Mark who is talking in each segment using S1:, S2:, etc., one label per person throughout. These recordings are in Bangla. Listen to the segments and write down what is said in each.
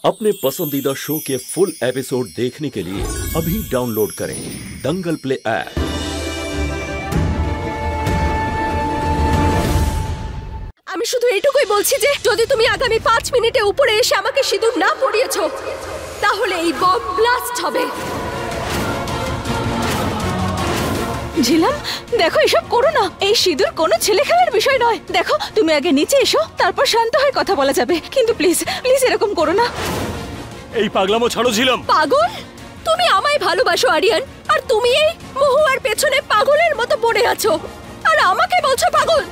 S1: अपने पसंदीदा शो के फुल एपिसोड देखने के लिए अभी डाउनलोड करें दंगल प्ले ऐप।
S2: আমি শুধু এইটুকুই বলছি যে যদি তুমি আগামী 5 মিনিটে উপরে এসে আমাকে সিঁদুর না পরিয়েছো তাহলে এই বম ব্লাস্ট হবে।
S3: ঝিলাম দেখো এসব করো না, এই সিঁদুর কোনো ছেলে খেলার বিষয় নয়। দেখো তুমি আগে নিচে এসো, তারপর শান্ত হয়ে কথা বলা যাবে, কিন্তু প্লিজ প্লিজ এরকম করো না।
S4: এই পাগলামো ছাড়ো ঝিলাম।
S2: পাগল? তুমি আমায় ভালোবাসো আরিয়ান, আর তুমি এই মহুয়ার পেছনে পাগলের মতো পড়ে আছো আর আমাকে বলছো পাগল।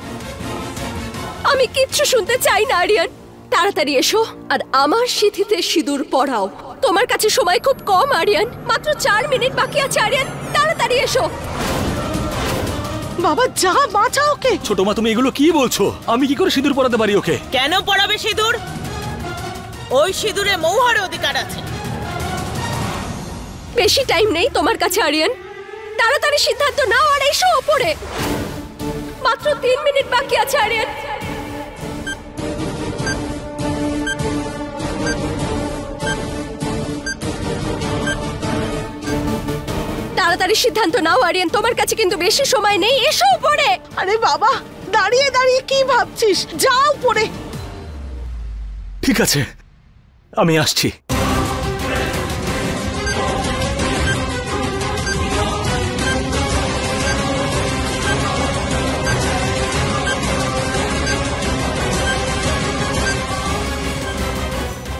S2: আমি কিচ্ছু শুনতে চাই না আরিয়ান, তাড়াতাড়ি এসো আর আমার সিঁথিতে সিঁদুর পরাও। তোমার কাছে সময় খুব কম আরিয়ান, মাত্র 4 মিনিট বাকি আছে আরিয়ান, তাড়াতাড়ি এসো।
S3: বাবা যা, বাঁচা ওকে।
S4: ছোট মা তুমি এগুলো কি বলছো? আমি কি করে সিঁদুর পরাতে পারি ওকে?
S5: কেন পরাবে সিঁদুর? ওই সিঁদুরে মহুয়ার অধিকার আছে।
S2: বেশি টাইম নেই তোমার কাছে আরিয়ান, তাড়াতাড়ি সিদ্ধান্ত নাও আর এসো উপরে। মাত্র 3 মিনিট বাকি আছে আরিয়ান। তাড়াতাড়ি সিদ্ধান্ত নাও আরিয়ান, তোমার কাছে কিন্তু বেশি সময় নেই, এসো উপরে।
S3: আরে বাবা দাঁড়িয়ে দাঁড়িয়ে কি ভাবছিস, যাও উপরে।
S4: ঠিক আছে আমি আসছি।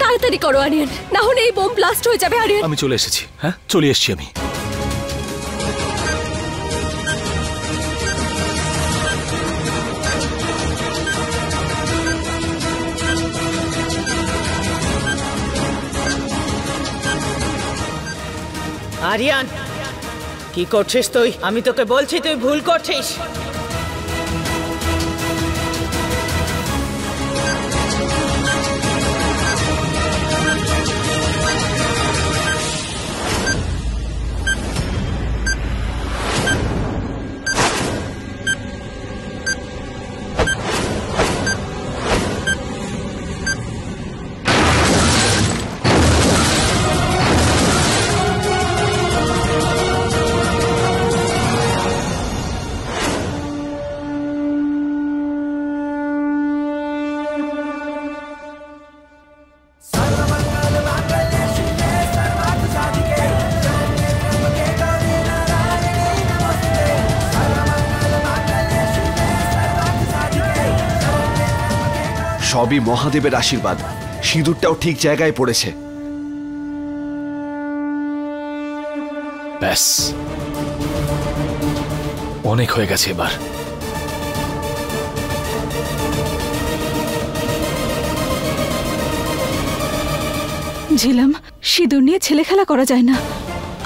S2: তাড়াতাড়ি করো আরিয়ান, না হলে এই বোম ব্লাস্ট হয়ে যাবে আরিয়ান।
S4: আমি চলে এসেছি, হ্যাঁ চলে এসেছি আমি।
S5: আরিয়ান কি করছিস তুই? আমি তোকে বলছি তুই ভুল করছিস।
S6: সবই মহাদেবের আশীর্বাদ, সিঁদুরটাও ঠিক জায়গায় পড়েছে।
S4: ব্যাস অনেক হয়ে গেছে এবার।
S3: ঝিলাম সিঁদুর নিয়ে ছেলে খেলা করা যায় না,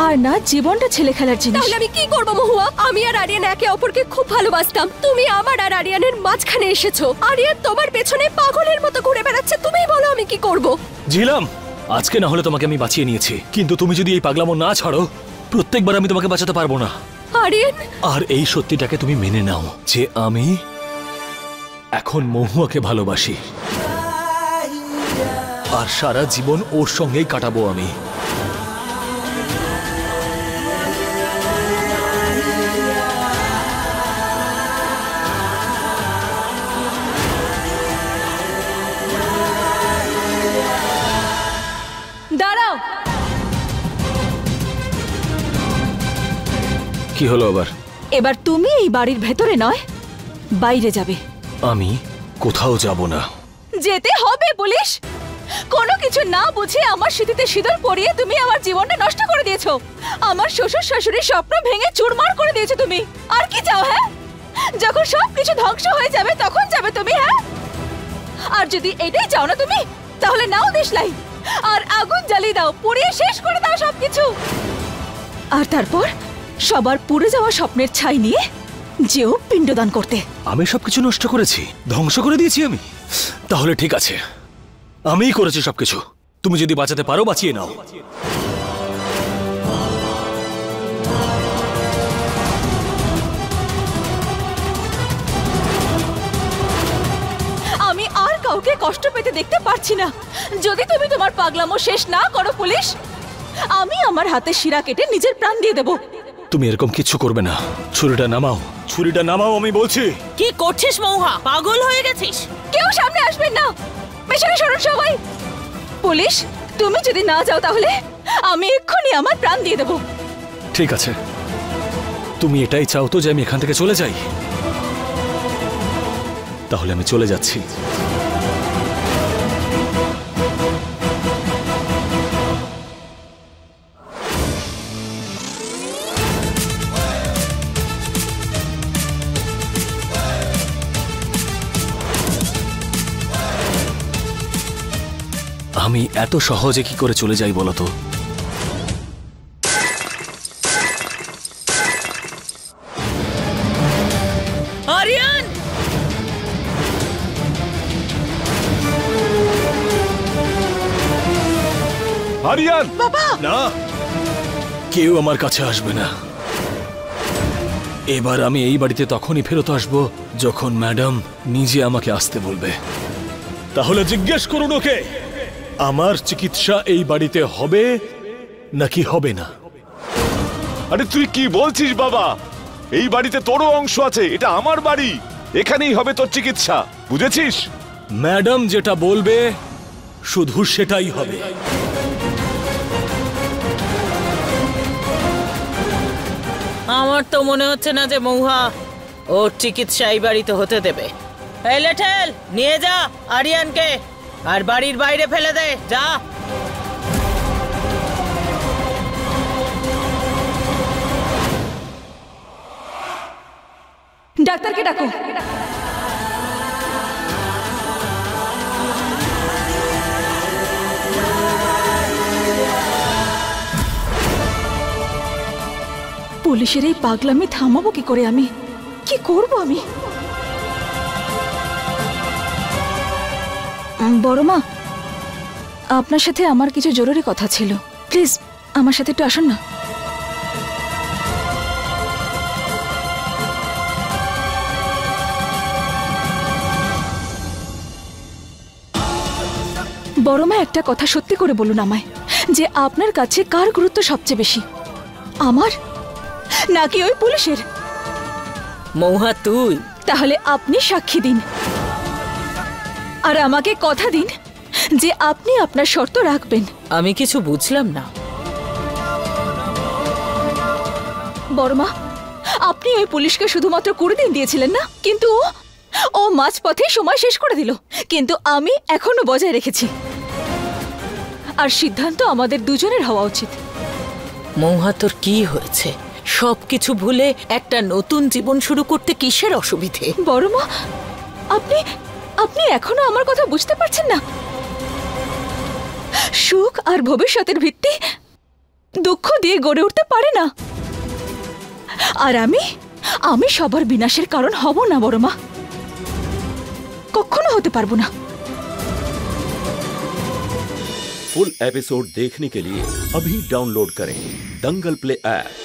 S3: আর না জীবনটা ছেলে খেলার জিনিস।
S2: তাহলে আমি কি করব মহুয়া? আমি আর আরিয়ান একে অপরকে খুব ভালোবাসতাম, তুমি আমার আর আরিয়ানের মাঝখানে এসেছো। আরিয়ান তোমার পেছনে পাগলের মতো ঘুরে বেড়াচ্ছে, তুমিই বলো আমি কি করব?
S4: ঝিলাম আজকে না হলে তোমাকে আমি বাঁচিয়ে নিয়েছি, কিন্তু তুমি যদি এই পাগলামো না ছাড়ো প্রত্যেকবার আমি তোমাকে বাঁচাতে পারবো না।
S2: আরিয়ান,
S4: আর এই সত্যিটাকে তুমি মেনে নাও যে আমি এখন মহুয়াকে ভালোবাসি, আর সারা জীবন ওর সঙ্গেই কাটাবো আমি।
S3: দাঁড়াও।
S4: কি হলো আবার?
S3: এবার তুমি এই বাড়ির ভেতরে নয় বাইরে যাবে।
S4: আমি কোথাও যাব না।
S3: যেতে হবে পুলিশ। কোনো কিছু না বুঝে আমার সিঁথিতে সিঁদুর পরিয়ে তুমি আমার জীবনটা নষ্ট করে দিয়েছো, আমার শ্বশুর শাশুড়ির স্বপ্ন ভেঙে চুরমার করে দিয়েছো তুমি। আর কি চাও? হ্যাঁ, যখন সবকিছু ধ্বংস হয়ে যাবে তখন যাবে তুমি? হ্যাঁ, আর যদি এটাই চাও না তুমি তাহলে নাও দেশলাই আর আগুন জ্বালিয়ে দাও, পুড়িয়ে শেষ করে দাও সবকিছু। আর তারপর সবার পুড়ে যাওয়া স্বপ্নের ছাই নিয়ে যেও পিণ্ডদান করতে।
S4: আমি সবকিছু নষ্ট করেছি, ধ্বংস করে দিয়েছি আমি? তাহলে ঠিক আছে, আমিই করেছি সবকিছু। তুমি যদি বাঁচাতে পারো বাঁচিয়ে নাও।
S3: কাউকে কষ্ট পেতে দেখতে পারছি না। যদি তুমি তোমার পাগলামো শেষ না করো পুলিশ, আমি আমার হাতে শিরা কেটে নিজের প্রাণ দিয়ে দেব।
S4: তুমি এরকম কিচ্ছু করবে না। ছুরিটা নামাও, ছুরিটা নামাও আমি বলছি।
S5: কি করছিস মহুয়া? পাগল হয়ে গেছিস?
S3: কেউ সামনে আসবেন না, পেছনে সরুন সবাই। পুলিশ, তুমি যদি না যাও তাহলে আমি এক্ষুনি আমার প্রাণ দিয়ে দেব।
S4: ঠিক আছে, তুমি এটাই চাও তো যে আমি এখান থেকে চলে যাই? তাহলে আমি চলে যাচ্ছি। আমি এত সহজে কি করে চলে যাই বলো তো?
S5: আরিয়ান!
S6: আরিয়ান!
S3: বাবা!
S4: না, কেউ আমার কাছে আসবে না। এবার আমি এই বাড়িতে তখনই ফেরত আসবো যখন ম্যাডাম নিজে আমাকে আসতে বলবে। তাহলে জিজ্ঞেস করুন ওকে, আমার চিকিৎসা এই বাড়িতে হবে নাকি হবে না?
S7: আরে তুই কি বলছিস বাবা? এই বাড়িতে তোরও অংশ আছে, এটা আমার বাড়ি, এখানেই হবে তোর চিকিৎসা, বুঝেছিস?
S4: ম্যাডাম যেটা বলবে শুধু সেটাই হবে।
S5: আমার তো মনে হচ্ছে না যে মহুয়া ওর চিকিৎসা এই বাড়িতে হতে দেবে। এই লেটেল, নিয়ে যা আরিয়ানকে আর বাড়ির বাইরে ফেলে দে, যা।
S3: ডাক্তারকে ডাকো। পুলিশের এই পাগলামি থামাবো কি করে? আমি কি করব? আমি বড় মা, আপনার সাথে আমার কিছু জরুরি কথা ছিল। প্লিজ আমার সাথে একটু আসুন না। বড় মা, একটা কথা সত্যি করে বলুন আমায়, যে আপনার কাছে কার গুরুত্ব সবচেয়ে বেশি, আমার নাকি ওই পুলিশের?
S5: মহুয়া তুই।
S3: তাহলে আপনি সাক্ষী দিন আর আমাকে কথা দিন যে আপনি আপনার শর্ত রাখবেন।
S5: আমি কিছু বুঝলাম না।
S3: বড় মা, আপনি ওই পুলিশকে শুধুমাত্র 20 দিন দিয়েছিলেন না? কিন্তু ও মাঝপথে সময় শেষ করে দিল, কিন্তু আমি এখনো বজায় রেখেছি। আর সিদ্ধান্ত আমাদের দুজনের হওয়া উচিত।
S5: মহুয়া তোর কি হয়েছে? সবকিছু ভুলে একটা নতুন জীবন শুরু করতে কিসের অসুবিধে?
S3: বড় মা, আপনি আপনি এখনো আমার কথা বুঝতে পারছেন না? সুখ আর ভবিষ্যতের ভিত্তি দুঃখ দিয়ে গড়ে উঠতে পারে না। আর আমি সবার বিনাশের কারণ হব না বড় মা, কখনো হতে পারবো না।
S1: फुल एपिसोड देखने के लिए अभी डाउनलोड करें दंगल प्ले ऐप।